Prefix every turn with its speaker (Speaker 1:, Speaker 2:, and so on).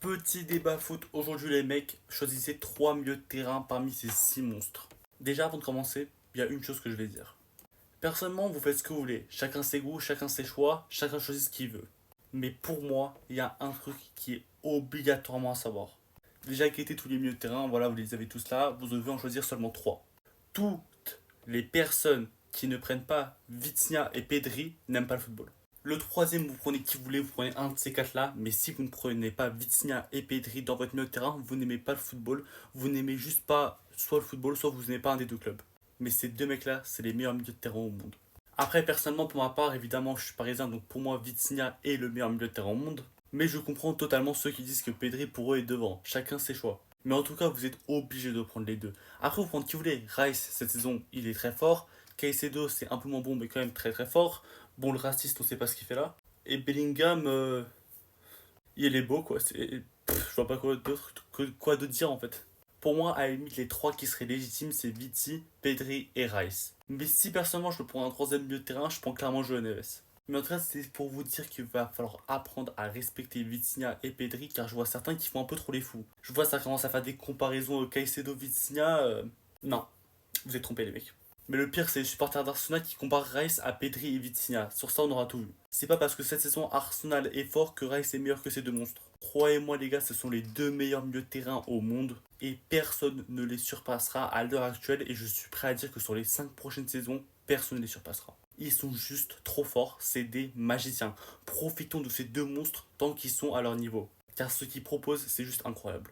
Speaker 1: Petit débat foot. Aujourd'hui, les mecs, choisissez 3 milieux de terrain parmi ces 6 monstres. Déjà, avant de commencer, il y a une chose que je vais dire. Personnellement, vous faites ce que vous voulez. Chacun ses goûts, chacun ses choix, chacun choisit ce qu'il veut. Mais pour moi, il y a un truc qui est obligatoirement à savoir. Déjà, quitté tous les milieux de terrain, voilà, vous les avez tous là, vous devez en choisir seulement 3. Toutes les personnes qui ne prennent pas Vitinha et Pedri n'aiment pas le football. Le troisième, vous prenez qui vous voulez, vous prenez un de ces quatre-là, mais si vous ne prenez pas Vitinha et Pedri dans votre milieu de terrain, vous n'aimez pas le football, vous n'aimez juste pas soit le football, soit vous n'aimez pas un des deux clubs. Mais ces deux mecs-là, c'est les meilleurs milieux de terrain au monde. Après, personnellement, pour ma part, évidemment, je suis parisien, donc pour moi, Vitinha est le meilleur milieu de terrain au monde. Mais je comprends totalement ceux qui disent que Pedri pour eux est devant. Chacun ses choix. Mais en tout cas, vous êtes obligé de prendre les deux. Après, vous prenez qui vous voulez. Rice, cette saison, il est très fort. Caicedo, c'est un peu moins bon, mais quand même très très fort. Bon, le raciste, on sait pas ce qu'il fait là. Et Bellingham, il est beau quoi. Je vois pas quoi d'autre dire en fait. Pour moi, à la limite, les trois qui seraient légitimes, c'est Viti, Pedri et Rice. Mais si personnellement je prends un troisième milieu de terrain, je prends clairement Joe Neves. Mais en tout cas, c'est pour vous dire qu'il va falloir apprendre à respecter Vitinha et Pedri, car je vois certains qui font un peu trop les fous. Je vois ça commence à faire des comparaisons Caicedo-Vitinha. Non, vous êtes trompés les mecs. Mais le pire, c'est les supporters d'Arsenal qui comparent Rice à Pedri et Vitinha. Sur ça, on aura tout vu. C'est pas parce que cette saison Arsenal est fort que Rice est meilleur que ces deux monstres. Croyez-moi, les gars, ce sont les deux meilleurs milieux de terrain au monde. Et personne ne les surpassera à l'heure actuelle. Et je suis prêt à dire que sur les 5 prochaines saisons, personne ne les surpassera. Ils sont juste trop forts. C'est des magiciens. Profitons de ces deux monstres tant qu'ils sont à leur niveau. Car ce qu'ils proposent, c'est juste incroyable.